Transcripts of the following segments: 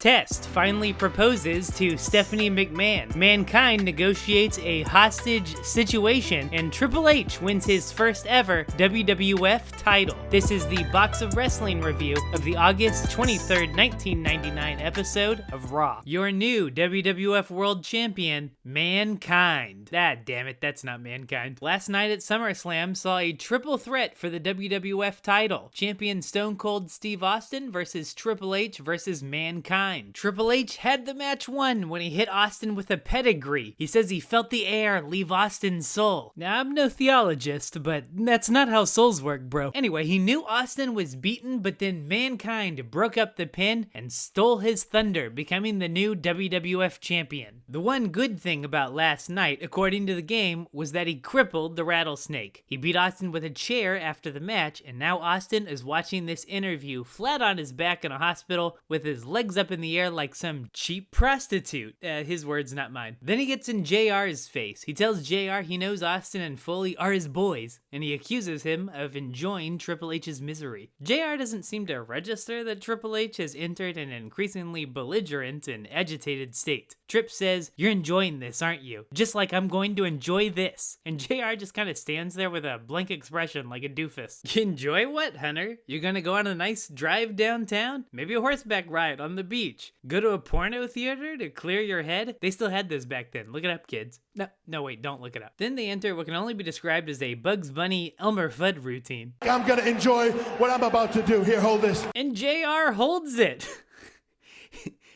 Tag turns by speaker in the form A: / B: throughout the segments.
A: Test finally proposes to Stephanie McMahon. Mankind negotiates a hostage situation, and Triple H wins his first ever WWF title. This is the Box of Wrestling review of the August 23rd, 1999 episode of Raw. Your new WWF World Champion, Mankind. Ah, damn it, that's not Mankind. Last night at SummerSlam saw a triple threat for the WWF title. Champion Stone Cold Steve Austin versus Triple H versus Mankind. Triple H had the match won when he hit Austin with a pedigree. He says he felt the air leave Austin's soul. Now, I'm no theologist, but that's not how souls work, bro. Anyway, he knew Austin was beaten, but then Mankind broke up the pin and stole his thunder, becoming the new WWF champion. The one good thing about last night, according to the game, was that he crippled the Rattlesnake. He beat Austin with a chair after the match, and now Austin is watching this interview flat on his back in a hospital with his legs up in the air like some cheap prostitute. His words, not mine. Then he gets in JR's face. He tells JR he knows Austin and Foley are his boys, and he accuses him of enjoying Triple H's misery. JR doesn't seem to register that Triple H has entered an increasingly belligerent and agitated state. Tripp says, "You're enjoying this, aren't you? Just like I'm going to enjoy this." And JR just kind of stands there with a blank expression like a doofus. You enjoy what, Hunter? You're gonna go on a nice drive downtown? Maybe a horseback ride on the beach? Go to a porno theater to clear your head? They still had this back then. Look it up, kids. No, wait, don't look it up. Then they enter what can only be described as a Bugs Bunny Elmer Fudd routine.
B: I'm gonna enjoy what I'm about to do. Here, hold this.
A: And JR holds it.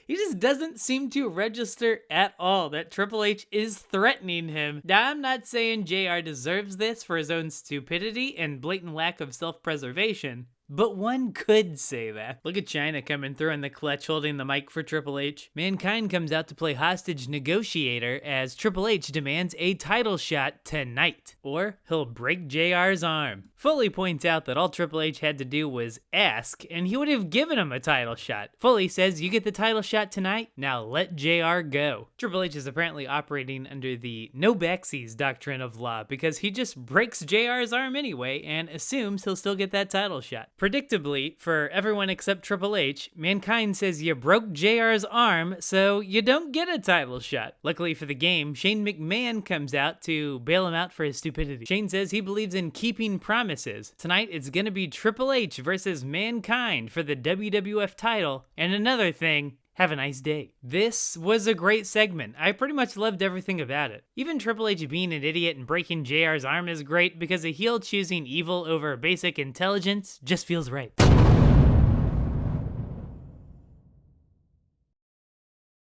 A: He just doesn't seem to register at all that Triple H is threatening him. Now, I'm not saying JR deserves this for his own stupidity and blatant lack of self-preservation, but one could say that. Look at China coming through in the clutch holding the mic for Triple H. Mankind comes out to play hostage negotiator as Triple H demands a title shot tonight, or he'll break JR's arm. Foley points out that all Triple H had to do was ask, and he would have given him a title shot. Foley says, "You get the title shot tonight? Now let JR go." Triple H is apparently operating under the no backsies doctrine of law because he just breaks JR's arm anyway and assumes he'll still get that title shot. Predictably, for everyone except Triple H, Mankind says you broke JR's arm, so you don't get a title shot. Luckily for the game, Shane McMahon comes out to bail him out for his stupidity. Shane says he believes in keeping promises. Tonight, it's gonna be Triple H versus Mankind for the WWF title, and another thing, have a nice day. This was a great segment. I pretty much loved everything about it. Even Triple H being an idiot and breaking JR's arm is great because a heel choosing evil over basic intelligence just feels right.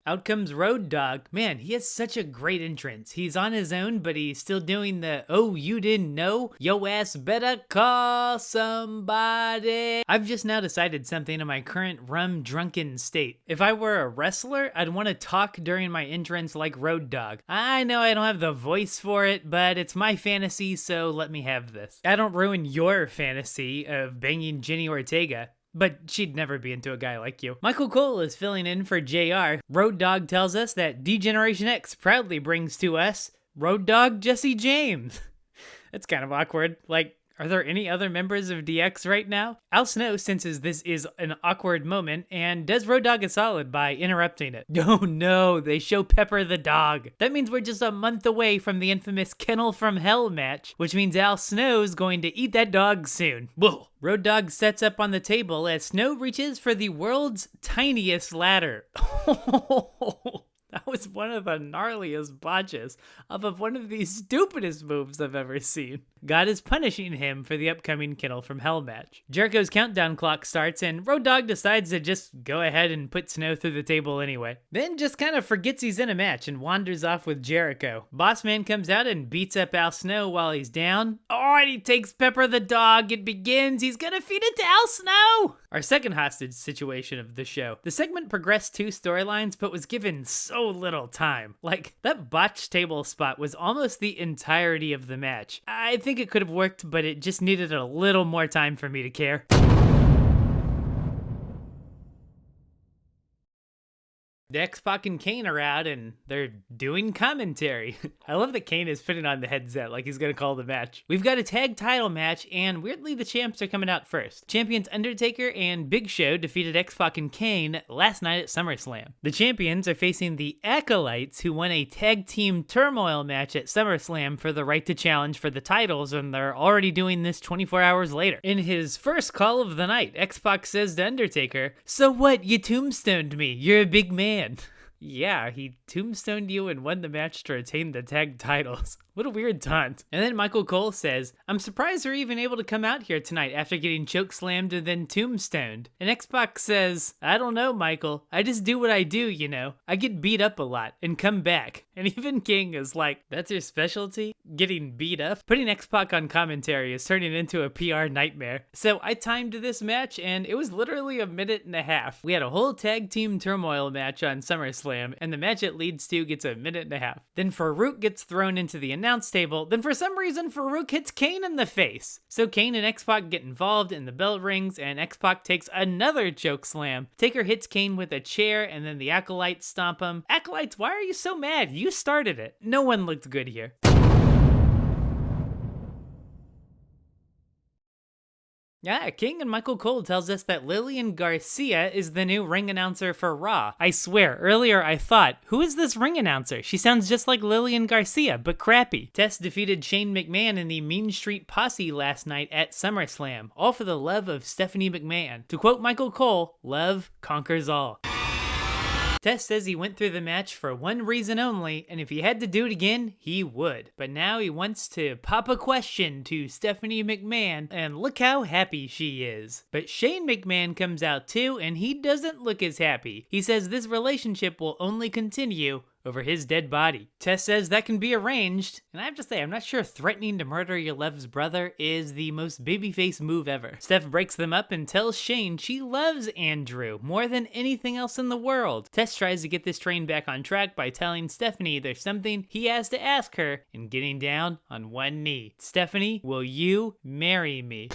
A: Out comes Road Dogg. Man, he has such a great entrance. He's on his own, but he's still doing the, "Oh, you didn't know? Yo ass better call somebody." I've just now decided something in my current rum-drunken state. If I were a wrestler, I'd want to talk during my entrance like Road Dogg. I know I don't have the voice for it, but it's my fantasy, so let me have this. I don't ruin your fantasy of banging Jenny Ortega, but she'd never be into a guy like you. Michael Cole is filling in for JR. Road Dogg tells us that D-Generation X proudly brings to us Road Dogg Jesse James. That's kind of awkward. Like, are there any other members of DX right now? Al Snow senses this is an awkward moment and does Road Dogg a solid by interrupting it. Oh no, they show Pepper the dog. That means we're just a month away from the infamous Kennel from Hell match, which means Al Snow's going to eat that dog soon. Whoa. Road Dogg sets up on the table as Snow reaches for the world's tiniest ladder. That was one of the gnarliest botches of one of the stupidest moves I've ever seen. God is punishing him for the upcoming Kennel from Hell match. Jericho's countdown clock starts and Road Dogg decides to just go ahead and put Snow through the table anyway. Then just kind of forgets he's in a match and wanders off with Jericho. Bossman comes out and beats up Al Snow while he's down. Oh, and he takes Pepper the dog. It begins. He's gonna feed it to Al Snow. Our second hostage situation of the show. The segment progressed 2 storylines but was given so little time. Like, that botched table spot was almost the entirety of the match. I think it could have worked, but it just needed a little more time for me to care. The X-Pac and Kane are out and they're doing commentary. I love that Kane is putting on the headset like he's gonna call the match. We've got a tag title match, and weirdly the champs are coming out first. Champions Undertaker and Big Show defeated X-Pac and Kane last night at SummerSlam. The champions are facing the Acolytes, who won a tag team turmoil match at SummerSlam for the right to challenge for the titles, and they're already doing this 24 hours later. In his first call of the night, X-Pac says to Undertaker, "So what, you tombstoned me, you're a big man." Yeah, he tombstoned you and won the match to retain the tag titles. What a weird taunt. And then Michael Cole says, "I'm surprised they're even able to come out here tonight after getting chokeslammed and then tombstoned." And X-Pac says, "I don't know, Michael. I just do what I do, you know. I get beat up a lot and come back." And even King is like, "That's your specialty? Getting beat up?" Putting X-Pac on commentary is turning into a PR nightmare. So I timed this match and it was literally a minute and a half. We had a whole tag team turmoil match on SummerSlam, and the match it leads to gets a minute and a half. Then Farouk gets thrown into the announce table. Then for some reason, Farouk hits Kane in the face. So Kane and X-Pac get involved, and the bell rings, and X-Pac takes another choke slam. Taker hits Kane with a chair, and then the Acolytes stomp him. Acolytes, why are you so mad? You started it. No one looked good here. Yeah, King and Michael Cole tells us that Lillian Garcia is the new ring announcer for Raw. I swear, earlier I thought, who is this ring announcer? She sounds just like Lillian Garcia, but crappy. Test defeated Shane McMahon in the Mean Street Posse last night at SummerSlam, all for the love of Stephanie McMahon. To quote Michael Cole, "Love conquers all." Test says he went through the match for one reason only, and if he had to do it again, he would. But now he wants to pop a question to Stephanie McMahon, and look how happy she is. But Shane McMahon comes out too, and he doesn't look as happy. He says this relationship will only continue over his dead body. Tess says that can be arranged, and I have to say, I'm not sure threatening to murder your love's brother is the most babyface move ever. Steph breaks them up and tells Shane she loves Andrew more than anything else in the world. Tess tries to get this train back on track by telling Stephanie there's something he has to ask her and getting down on one knee. "Stephanie, will you marry me?"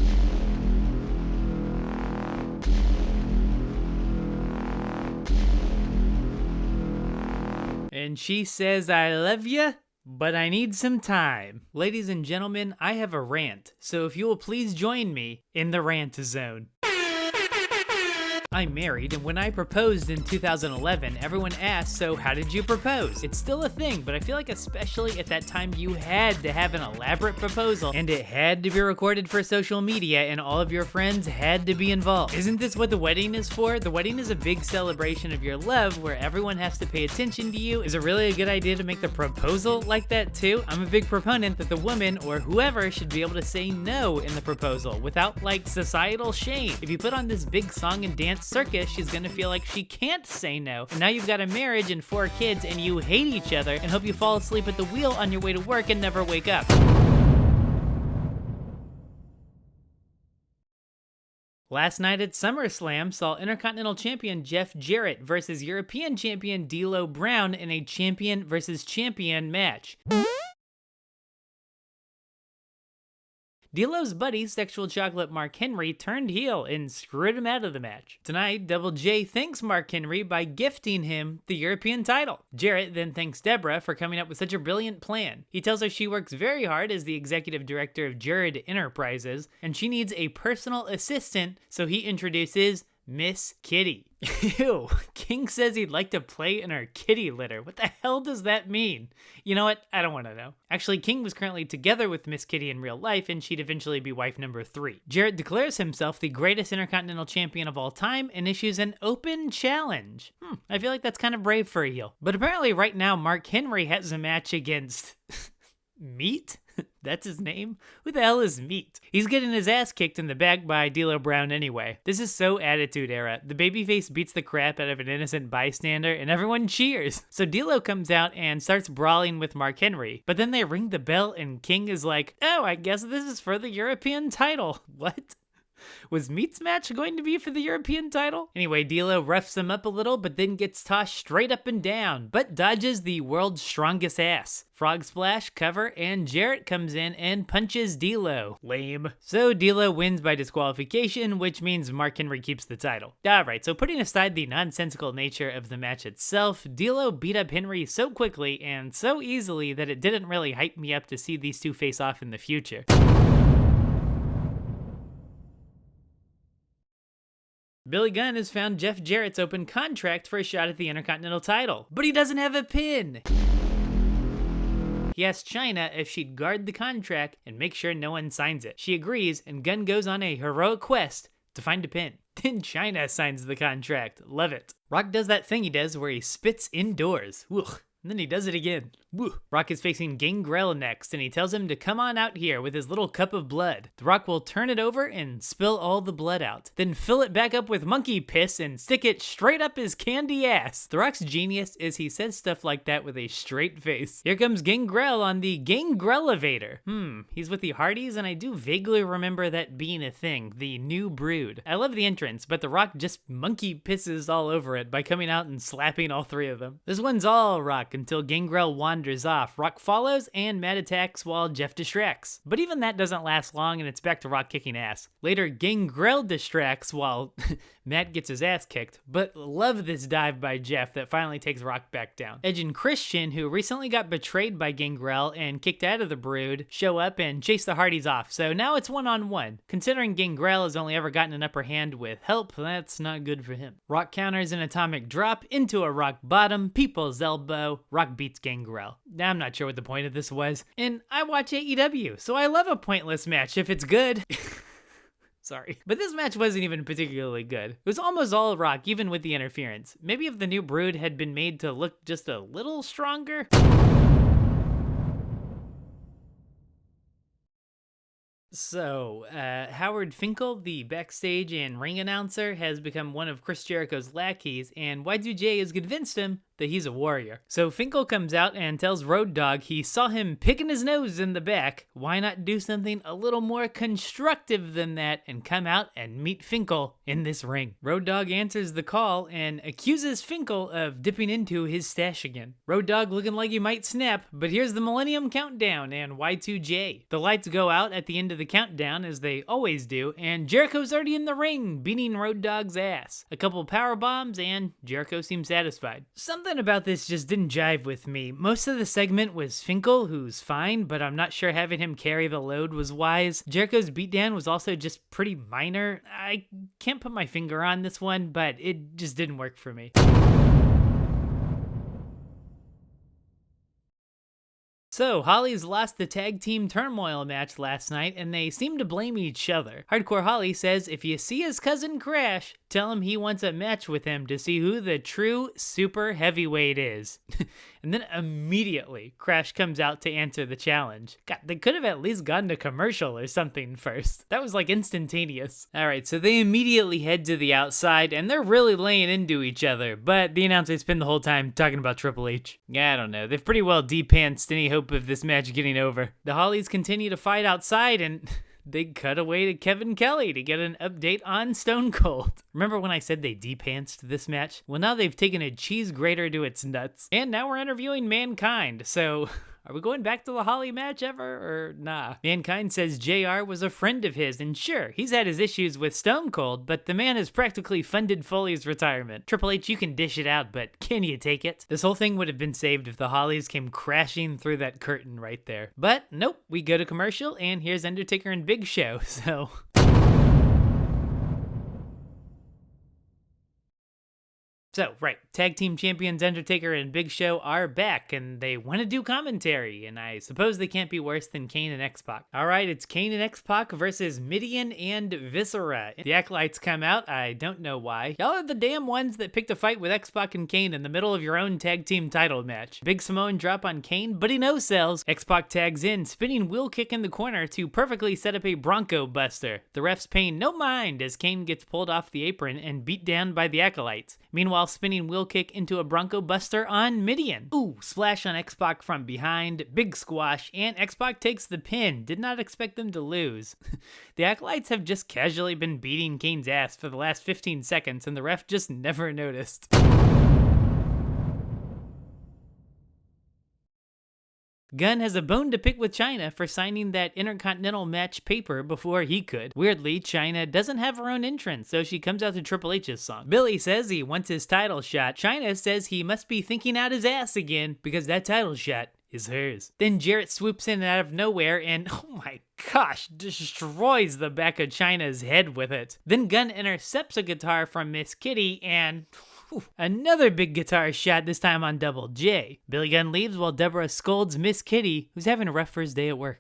A: And she says, "I love ya, but I need some time." Ladies and gentlemen, I have a rant, so if you will please join me in the rant zone. I'm married, and when I proposed in 2011, everyone asked, "So how did you propose?" It's still a thing, but I feel like especially at that time you had to have an elaborate proposal, and it had to be recorded for social media, and all of your friends had to be involved. Isn't this what the wedding is for? The wedding is a big celebration of your love where everyone has to pay attention to you. Is it really a good idea to make the proposal like that too? I'm a big proponent that the woman or whoever should be able to say no in the proposal without like societal shame. If you put on this big song and dance circus, she's gonna feel like she can't say no. And now you've got a marriage and 4 kids and you hate each other and hope you fall asleep at the wheel on your way to work and never wake up. Last night at SummerSlam saw Intercontinental Champion Jeff Jarrett versus European Champion D'Lo Brown in a champion versus champion match. D'Lo's buddy, Sexual Chocolate Mark Henry, turned heel and screwed him out of the match. Tonight, Double J thanks Mark Henry by gifting him the European title. Jarrett then thanks Deborah for coming up with such a brilliant plan. He tells her she works very hard as the executive director of Jared Enterprises, and she needs a personal assistant, so he introduces Miss Kitty. Ew, King says he'd like to play in her kitty litter. What the hell does that mean? You know what? I don't want to know. Actually, King was currently together with Miss Kitty in real life, and she'd eventually be wife number 3. Jarrett declares himself the greatest Intercontinental Champion of all time and issues an open challenge. I feel like that's kind of brave for a heel. But apparently right now, Mark Henry has a match against Meat? That's his name? Who the hell is Meat? He's getting his ass kicked in the back by D'Lo Brown anyway. This is so Attitude Era. The babyface beats the crap out of an innocent bystander and everyone cheers. So D'Lo comes out and starts brawling with Mark Henry. But then they ring the bell and King is like, "Oh, I guess this is for the European title." What? Was Meat's match going to be for the European title? Anyway, D'Lo roughs him up a little, but then gets tossed straight up and down, but dodges the world's strongest ass. Frog splash, cover, and Jarrett comes in and punches D'Lo. Lame. So D'Lo wins by disqualification, which means Mark Henry keeps the title. Alright, so putting aside the nonsensical nature of the match itself, D'Lo beat up Henry so quickly and so easily that it didn't really hype me up to see these two face off in the future. Billy Gunn has found Jeff Jarrett's open contract for a shot at the Intercontinental title, but he doesn't have a pin. He asks Chyna if she'd guard the contract and make sure no one signs it. She agrees, and Gunn goes on a heroic quest to find a pin. Then Chyna signs the contract. Love it. Rock does that thing he does where he spits indoors. Ugh. And then he does it again. Woo. Rock is facing Gangrel next, and he tells him to come on out here with his little cup of blood. The Rock will turn it over and spill all the blood out, then fill it back up with monkey piss and stick it straight up his candy ass. The Rock's genius is he says stuff like that with a straight face. Here comes Gangrel on the Gangrelevator. He's with the Hardys, and I do vaguely remember that being a thing, the new brood. I love the entrance, but the Rock just monkey pisses all over it by coming out and slapping all three of them. This one's all Rock until Gangrel wanders off. Rock follows and Matt attacks while Jeff distracts. But even that doesn't last long and it's back to Rock kicking ass. Later, Gangrel distracts while Matt gets his ass kicked, but love this dive by Jeff that finally takes Rock back down. Edge and Christian, who recently got betrayed by Gangrel and kicked out of the Brood, show up and chase the Hardys off, so now it's one-on-one. Considering Gangrel has only ever gotten an upper hand with help, that's not good for him. Rock counters an atomic drop into a rock bottom, people's elbow. Rock beats Gangrel. Now I'm not sure what the point of this was, and I watch AEW, so I love a pointless match if it's good. Sorry. But this match wasn't even particularly good. It was almost all Rock, even with the interference. Maybe if the new Brood had been made to look just a little stronger. So, Howard Finkel, the backstage and ring announcer, has become one of Chris Jericho's lackeys, and Y2J has convinced him that he's a warrior. So Finkel comes out and tells Road Dogg he saw him picking his nose in the back. Why not do something a little more constructive than that and come out and meet Finkel in this ring? Road Dogg answers the call and accuses Finkel of dipping into his stash again. Road Dogg looking like he might snap, but here's the Millennium Countdown and Y2J. The lights go out at the end of the countdown, as they always do, and Jericho's already in the ring, beating Road Dogg's ass. A couple power bombs, and Jericho seems satisfied. Something about this just didn't jive with me. Most of the segment was Finkel, who's fine, but I'm not sure having him carry the load was wise. Jericho's beatdown was also just pretty minor. I can't put my finger on this one, but it just didn't work for me. So, Holly's lost the tag team turmoil match last night, and they seem to blame each other. Hardcore Holly says if you see his cousin Crash, tell him he wants a match with him to see who the true super heavyweight is. And then immediately, Crash comes out to answer the challenge. God, they could have at least gone to commercial or something first. That was like instantaneous. Alright, so they immediately head to the outside, and they're really laying into each other, but the announcers spend the whole time talking about Triple H. Yeah, I don't know. They've pretty well de-pantsed any hope of this match getting over. The Hollies continue to fight outside, and they cut away to Kevin Kelly to get an update on Stone Cold. Remember when I said they de-pantsed this match? Well, now they've taken a cheese grater to its nuts. And now we're interviewing Mankind, so are we going back to the Holly match ever, or nah? Mankind says JR was a friend of his, and sure, he's had his issues with Stone Cold, but the man has practically funded Foley's retirement. Triple H, you can dish it out, but can you take it? This whole thing would have been saved if the Hollies came crashing through that curtain right there. But nope, we go to commercial, and here's Undertaker and Big Show, so So, right, tag team champions Undertaker and Big Show are back, and they want to do commentary, and I suppose they can't be worse than Kane and X-Pac. Alright, it's Kane and X-Pac versus Mideon and Viscera. The Acolytes come out, I don't know why. Y'all are the damn ones that picked a fight with X-Pac and Kane in the middle of your own tag team title match. Big Samoan drop on Kane, but he no-sells. X-Pac tags in, spinning wheel kick in the corner to perfectly set up a Bronco Buster. The refs paying no mind as Kane gets pulled off the apron and beat down by the Acolytes. Meanwhile, while spinning wheel kick into a Bronco Buster on Midian. Ooh, splash on X-Pac from behind, big squash, and X-Pac takes the pin. Did not expect them to lose. The Acolytes have just casually been beating Kane's ass for the last 15 seconds, and the ref just never noticed. Gunn has a bone to pick with Chyna for signing that Intercontinental match paper before he could. Weirdly, Chyna doesn't have her own entrance, so she comes out to Triple H's song. Billy says he wants his title shot. Chyna says he must be thinking out his ass again because that title shot is hers. Then Jarrett swoops in out of nowhere and, oh my gosh, destroys the back of Chyna's head with it. Then Gunn intercepts a guitar from Miss Kitty and another big guitar shot, this time on Double J. Billy Gunn leaves while Deborah scolds Miss Kitty, who's having a rough first day at work.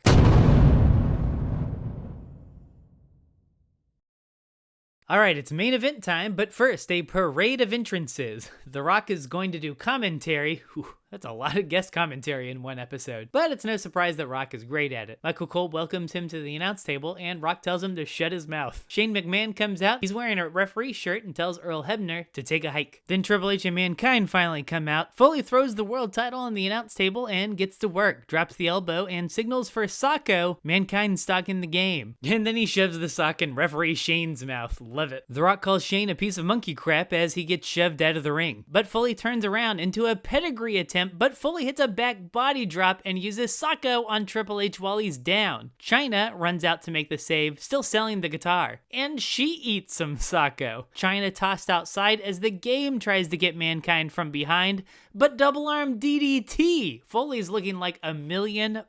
A: Alright, it's main event time, but first, a parade of entrances. The Rock is going to do commentary. Whew, that's a lot of guest commentary in one episode. But it's no surprise that Rock is great at it. Michael Cole welcomes him to the announce table, and Rock tells him to shut his mouth. Shane McMahon comes out. He's wearing a referee shirt and tells Earl Hebner to take a hike. Then Triple H and Mankind finally come out. Foley throws the world title on the announce table and gets to work. Drops the elbow and signals for Socko. Mankind's stock in the game. And then he shoves the sock in referee Shane's mouth. Love it. The Rock calls Shane a piece of monkey crap as he gets shoved out of the ring. But Foley turns around into a pedigree attempt, but Foley hits a back body drop and uses Socko on Triple H while he's down. Chyna runs out to make the save, still selling the guitar. And she eats some Socko. Chyna tossed outside as the game tries to get Mankind from behind, but double arm DDT. Foley's looking like $1 million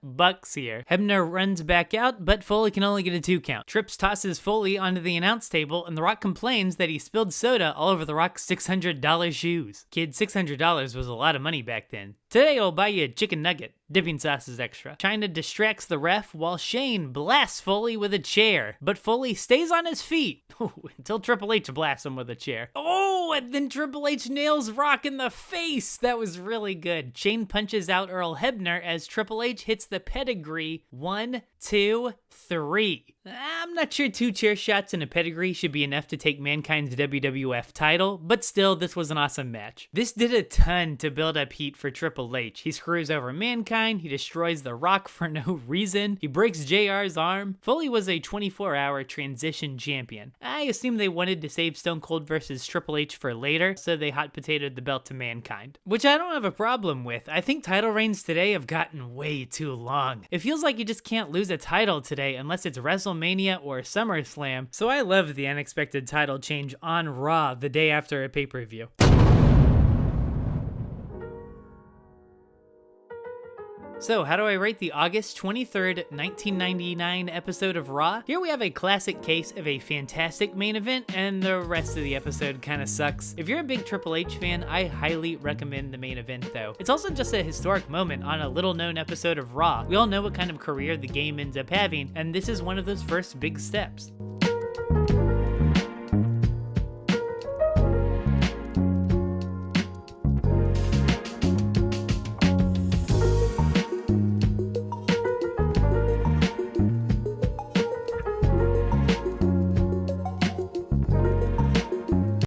A: here. Hebner runs back out, but Foley can only get a 2 count. Trips tosses Foley onto the announce table, and The Rock complains that he spilled soda all over The Rock's $600 shoes. Kid, $600 was a lot of money back then. Today I'll buy you a chicken nugget. Dipping sauce is extra. Chyna distracts the ref while Shane blasts Foley with a chair, but Foley stays on his feet until Triple H blasts him with a chair. Oh, and then Triple H nails Rock in the face. That was really good. Shane punches out Earl Hebner as Triple H hits the pedigree. 1, 2, 3. I'm not sure 2 chair shots and a pedigree should be enough to take Mankind's WWF title, but still, this was an awesome match. This did a ton to build up heat for Triple H. He screws over Mankind, he destroys The Rock for no reason, he breaks JR's arm. Foley was a 24-hour transition champion. I assume they wanted to save Stone Cold versus Triple H for later, so they hot potatoed the belt to Mankind, which I don't have a problem with. I think title reigns today have gotten way too long. It feels like you just can't lose a title today unless it's WrestleMania or SummerSlam, so I love the unexpected title change on Raw the day after a pay-per-view. So, how do I rate the August 23rd, 1999 episode of Raw? Here we have a classic case of a fantastic main event, and the rest of the episode kinda sucks. If you're a big Triple H fan, I highly recommend the main event though. It's also just a historic moment on a little-known episode of Raw. We all know what kind of career the game ends up having, and this is one of those first big steps.